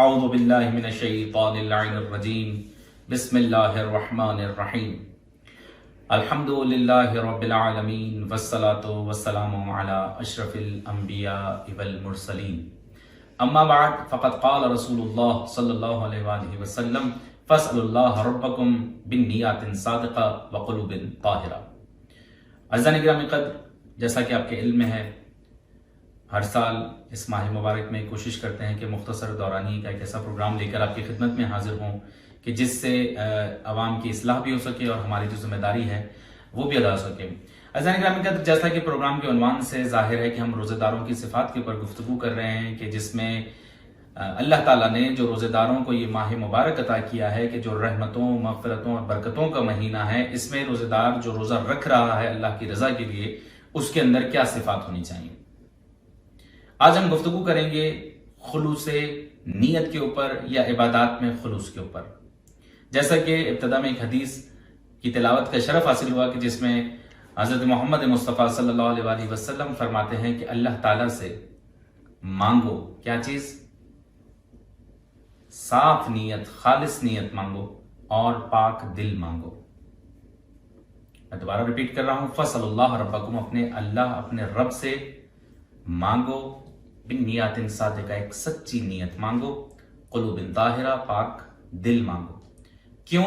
اعوذ باللہ من الشیطان اللعین الرجیم بسم اللہ الرحمن الرحیم الحمد للہ رب العالمین والصلاة والسلام علی اشرف الانبیاء والمرسلین اما بعد فقد قال رسول اللہ صلی اللہ علیہ وآلہ وسلم فاسألوا اللہ ربکم بالنیات صادقہ وقلوب طاہرہ۔ عزیزان گرامی قدر، جیسا کہ آپ کے علم میں ہے، ہر سال اس ماہ مبارک میں کوشش کرتے ہیں کہ مختصر دورانی کا ایک ایسا پروگرام لے کر آپ کی خدمت میں حاضر ہوں کہ جس سے عوام کی اصلاح بھی ہو سکے اور ہماری جو ذمہ داری ہے وہ بھی ادا ہو سکے۔ عزیزان گرامی قدر، جیسا کہ پروگرام کے عنوان سے ظاہر ہے کہ ہم روزہ داروں کی صفات کے اوپر گفتگو کر رہے ہیں کہ جس میں اللہ تعالیٰ نے جو روزہ داروں کو یہ ماہ مبارک عطا کیا ہے کہ جو رحمتوں، مغفرتوں اور برکتوں کا مہینہ ہے، اس میں روزہ دار جو روزہ رکھ رہا ہے اللہ کی رضا کے لیے، اس کے اندر کیا صفات ہونی چاہیے۔ آج ہم گفتگو کریں گے خلوص نیت کے اوپر یا عبادات میں خلوص کے اوپر۔ جیسا کہ ابتدا میں ایک حدیث کی تلاوت کا شرف حاصل ہوا کہ جس میں حضرت محمد مصطفیٰ صلی اللہ علیہ وآلہ وسلم فرماتے ہیں کہ اللہ تعالیٰ سے مانگو کیا چیز؟ صاف نیت، خالص نیت مانگو اور پاک دل مانگو۔ میں دوبارہ ریپیٹ کر رہا ہوں، فصل اللہ ربکم، اپنے رب سے مانگو، بالنیات صادقہ، ایک سچی نیت مانگو، قلوب طاہرہ، پاک دل مانگو۔ کیوں؟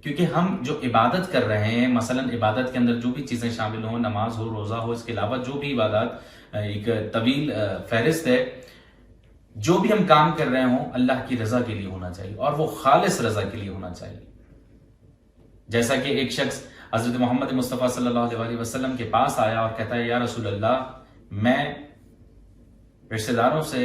کیونکہ ہم جو عبادت کر رہے ہیں، مثلا عبادت کے اندر جو بھی چیزیں شامل ہوں، نماز ہو، روزہ ہو، اس کے علاوہ جو بھی عبادات، ایک طویل فہرست ہے، جو بھی ہم کام کر رہے ہوں اللہ کی رضا کے لیے ہونا چاہیے اور وہ خالص رضا کے لیے ہونا چاہیے۔ جیسا کہ ایک شخص حضرت محمد مصطفیٰ صلی اللہ علیہ وسلم کے پاس آیا اور کہتا ہے، یا رسول اللہ، میں رشتہ داروں سے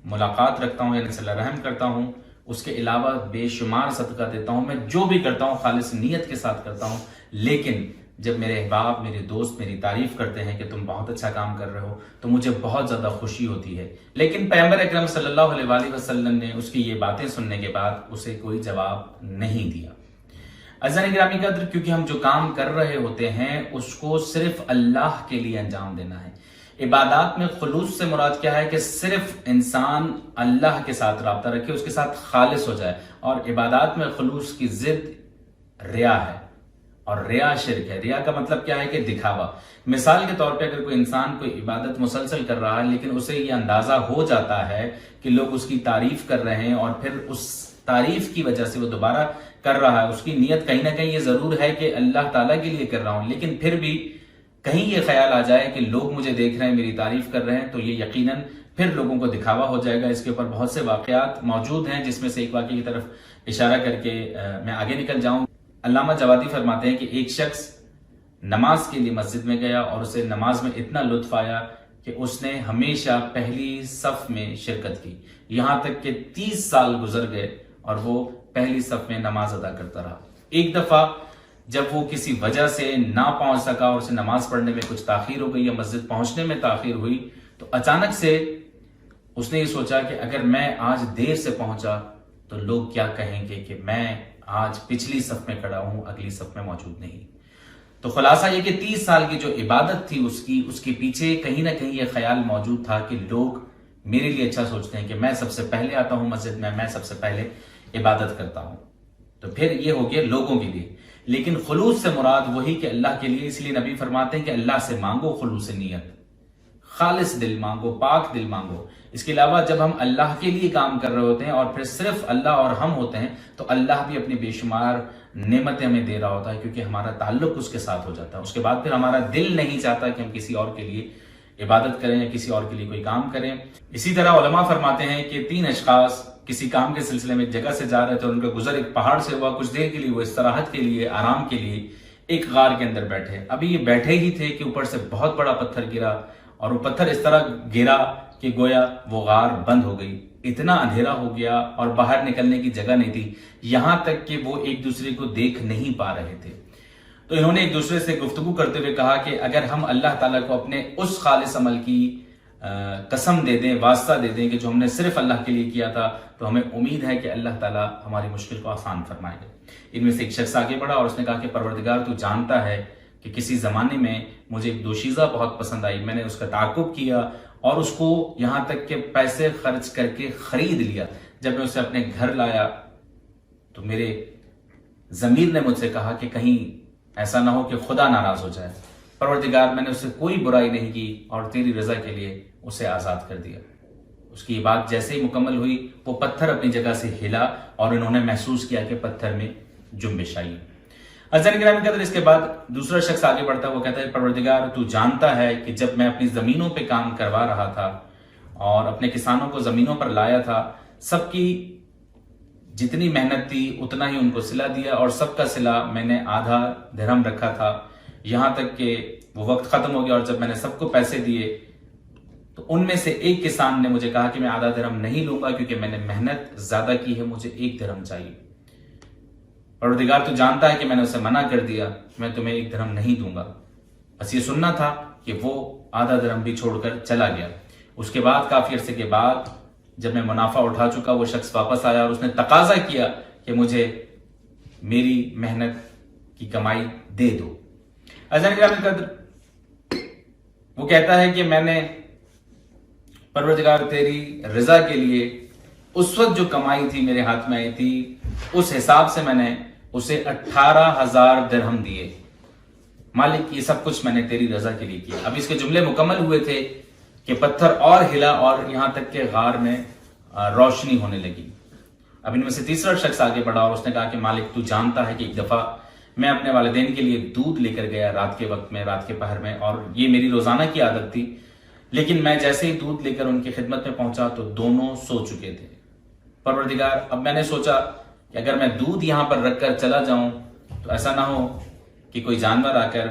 ملاقات رکھتا ہوں، یعنی صلہ رحم کرتا ہوں، اس کے علاوہ بے شمار صدقہ دیتا ہوں، میں جو بھی کرتا ہوں خالص نیت کے ساتھ کرتا ہوں، لیکن جب میرے احباب، میرے دوست میری تعریف کرتے ہیں کہ تم بہت اچھا کام کر رہے ہو تو مجھے بہت زیادہ خوشی ہوتی ہے۔ لیکن پیغمبر اکرم صلی اللہ علیہ وآلہ وسلم نے اس کی یہ باتیں سننے کے بعد اسے کوئی جواب نہیں دیا۔ عزیزان گرامی قدر، کیونکہ ہم جو کام کر رہے ہوتے ہیں اس کو صرف اللہ کے لیے انجام دینا ہے۔ عبادات میں خلوص سے مراد کیا ہے کہ صرف انسان اللہ کے ساتھ رابطہ رکھے، اس کے ساتھ خالص ہو جائے، اور عبادات میں خلوص کی ضد ریا ہے، اور ریا شرک ہے۔ ریا کا مطلب کیا ہے کہ دکھاوا۔ مثال کے طور پہ اگر کوئی انسان کوئی عبادت مسلسل کر رہا ہے لیکن اسے یہ اندازہ ہو جاتا ہے کہ لوگ اس کی تعریف کر رہے ہیں اور پھر اس تعریف کی وجہ سے وہ دوبارہ کر رہا ہے، اس کی نیت کہیں نہ کہیں یہ ضرور ہے کہ اللہ تعالیٰ کے لیے کر رہا ہوں، لیکن پھر بھی کہیں یہ خیال آ جائے کہ لوگ مجھے دیکھ رہے ہیں، میری تعریف کر رہے ہیں، تو یہ یقیناً پھر لوگوں کو دکھاوا ہو جائے گا۔ اس کے اوپر بہت سے واقعات موجود ہیں، جس میں سے ایک واقعے کی طرف اشارہ کر کے میں آگے نکل جاؤں۔ علامہ جوادی فرماتے ہیں کہ ایک شخص نماز کے لیے مسجد میں گیا اور اسے نماز میں اتنا لطف آیا کہ اس نے ہمیشہ پہلی صف میں شرکت کی، یہاں تک کہ 30 سال گزر گئے اور وہ پہلی صف میں نماز ادا کرتا رہا۔ ایک دفعہ جب وہ کسی وجہ سے نہ پہنچ سکا اور اسے نماز پڑھنے میں کچھ تاخیر ہو گئی یا مسجد پہنچنے میں تاخیر ہوئی، تو اچانک سے اس نے یہ سوچا کہ اگر میں آج دیر سے پہنچا تو لوگ کیا کہیں گے کہ میں آج پچھلی صف میں کھڑا ہوں، اگلی صف میں موجود نہیں۔ تو خلاصہ یہ کہ 30 سال کی جو عبادت تھی اس کے پیچھے کہیں نہ کہیں یہ خیال موجود تھا کہ لوگ میرے لیے اچھا سوچتے ہیں کہ میں سب سے پہلے آتا ہوں مسجد میں سب سے پہلے عبادت کرتا ہوں۔ تو پھر یہ ہو گیا لوگوں کے لیے، لیکن خلوص سے مراد وہی کہ اللہ کے لیے۔ اس لیے نبی فرماتے ہیں کہ اللہ سے مانگو خلوص نیت، خالص دل مانگو، پاک دل مانگو۔ اس کے علاوہ جب ہم اللہ کے لیے کام کر رہے ہوتے ہیں اور پھر صرف اللہ اور ہم ہوتے ہیں تو اللہ بھی اپنی بے شمار نعمتیں ہمیں دے رہا ہوتا ہے، کیونکہ ہمارا تعلق اس کے ساتھ ہو جاتا ہے۔ اس کے بعد پھر ہمارا دل نہیں چاہتا کہ ہم کسی اور کے لیے عبادت کریں یا کسی اور کے لیے کوئی کام کریں۔ اسی طرح علماء فرماتے ہیں کہ 3 اشخاص کسی کام کے سلسلے میں ایک جگہ سے جا رہے تھے اور ان کا گزر ایک پہاڑ سے ہوا۔ کچھ دیر کے لیے وہ استراحت کے لیے، آرام کے لیے ایک غار کے اندر بیٹھے۔ ابھی یہ بیٹھے ہی تھے کہ اوپر سے بہت بڑا پتھر گرا، اور وہ پتھر اس طرح گرا کہ گویا وہ غار بند ہو گئی۔ اتنا اندھیرا ہو گیا اور باہر نکلنے کی جگہ نہیں تھی، یہاں تک کہ وہ ایک دوسرے کو دیکھ نہیں پا رہے تھے۔ تو انہوں نے ایک دوسرے سے گفتگو کرتے ہوئے کہا کہ اگر ہم اللہ تعالیٰ کو اپنے اس خالص عمل کی قسم دے دیں، واسطہ دے دیں کہ جو ہم نے صرف اللہ کے لیے کیا تھا، تو ہمیں امید ہے کہ اللہ تعالیٰ ہماری مشکل کو آسان فرمائے گا۔ ان میں سے ایک شخص آگے بڑھا اور اس نے کہا کہ پروردگار تو جانتا ہے کہ کسی زمانے میں مجھے ایک دوشیزہ بہت پسند آئی، میں نے اس کا تعاقب کیا اور اس کو یہاں تک کہ پیسے خرچ کر کے خرید لیا۔ جب میں اسے اپنے گھر لایا تو میرے ضمیر نے مجھ سے کہا کہ کہیں ایسا نہ ہو کہ خدا ناراض ہو جائے۔ پروردگار میں نے اسے کوئی برائی نہیں کی اور تیری رضا کے لیے اسے آزاد کر دیا۔ اس کی بات جیسے ہی مکمل ہوئی وہ پتھر اپنی جگہ سے ہلا اور انہوں نے محسوس کیا کہ پتھر میں جنبش آئی۔ عزیزان گرامی قدر، اس کے بعد دوسرا شخص آگے بڑھتا وہ کہتا ہے پروردگار تو جانتا ہے کہ جب میں اپنی زمینوں پہ کام کروا رہا تھا اور اپنے کسانوں کو زمینوں پر لایا تھا، سب کی جتنی محنت تھی اتنا ہی ان کو صلہ دیا اور سب کا صلہ میں نے آدھا درہم رکھا تھا، یہاں تک کہ وہ وقت ختم ہو گیا اور جب میں نے سب کو پیسے دیے تو ان میں سے ایک کسان نے مجھے کہا کہ میں آدھا درہم نہیں لوں گا کیونکہ میں نے محنت زیادہ کی ہے، مجھے 1 درہم چاہیے۔ پروردگار تو جانتا ہے کہ میں نے اسے منع کر دیا، میں تمہیں 1 درہم نہیں دوں گا۔ بس یہ سننا تھا کہ وہ آدھا درہم بھی چھوڑ کر چلا گیا۔ اس کے بعد کافی عرصے کے بعد جب میں منافع اٹھا چکا وہ شخص واپس آیا اور اس نے تقاضا کیا کہ مجھے میری محنت کی کمائی دے دو۔ عزیزان گرامی قدر، وہ کہتا ہے کہ میں نے پروردگار تیری رضا کے لیے اس وقت جو کمائی تھی میرے ہاتھ میں آئی تھی اس حساب سے میں نے اسے 18,000 درہم دیے۔ مالک یہ سب کچھ میں نے تیری رضا کے لیے کیا۔ اب اس کے جملے مکمل ہوئے تھے کہ پتھر اور ہلا اور یہاں تک کہ غار میں روشنی ہونے لگی۔ اب ان میں سے تیسرا شخص آگے بڑھا اور اس نے کہا کہ مالک تو جانتا ہے کہ ایک دفعہ میں اپنے والدین کے لیے دودھ لے کر گیا رات کے وقت میں، رات کے پہر میں، اور یہ میری روزانہ کی عادت تھی، لیکن میں جیسے ہی دودھ لے کر ان کی خدمت میں پہنچا تو دونوں سو چکے تھے۔ پروردگار اب میں نے سوچا کہ اگر میں دودھ یہاں پر رکھ کر چلا جاؤں تو ایسا نہ ہو کہ کوئی جانور آ کر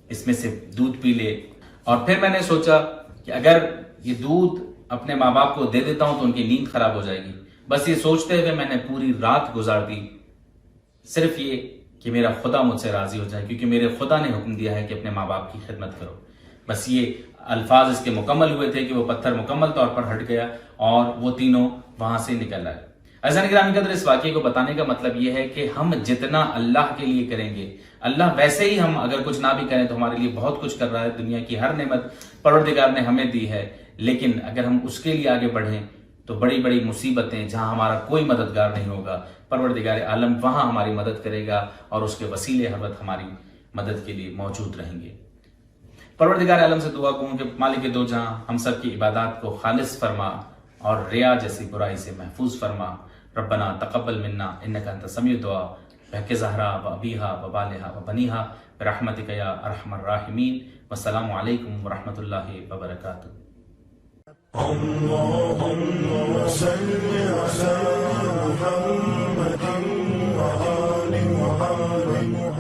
اس میں سے دودھ پی لے، اور پھر میں نے سوچا کہ اگر یہ دودھ اپنے ماں باپ کو دے دیتا ہوں تو ان کی نیند خراب ہو جائے گی۔ بس یہ سوچتے ہوئے میں نے پوری رات گزار دی، صرف یہ کہ میرا خدا مجھ سے راضی ہو جائے، کیونکہ میرے خدا نے حکم دیا ہے کہ اپنے ماں باپ کی خدمت کرو۔ بس یہ الفاظ اس کے مکمل ہوئے تھے کہ وہ پتھر مکمل طور پر ہٹ گیا اور وہ تینوں وہاں سے نکل آئے۔ عزیزان گرامی قدر، اس واقعے کو بتانے کا مطلب یہ ہے کہ ہم جتنا اللہ کے لیے کریں گے، اللہ ویسے ہی ہم اگر کچھ نہ بھی کریں تو ہمارے لیے بہت کچھ کر رہا ہے۔ دنیا کی ہر نعمت پروردگار نے ہمیں دی ہے، لیکن اگر ہم اس کے لیے آگے بڑھیں تو بڑی بڑی مصیبتیں جہاں ہمارا کوئی مددگار نہیں ہوگا، پروردگار عالم وہاں ہماری مدد کرے گا اور اس کے وسیلے ہر وقت ہماری مدد کے لیے موجود رہیں گے۔ پروردگار عالم سے دعا کروں کہ مالک دو جہاں ہم سب کی عبادات کو خالص فرما اور ریا جیسی برائی سے محفوظ فرما۔ ربنا تقبل منا انک انت السمیع الدعاء بحق زہرا و ابیہا و بالہا و بنیہا برحمتک یا ارحم الراحمین۔ والسلام علیکم ورحمۃ اللہ وبرکاتہ۔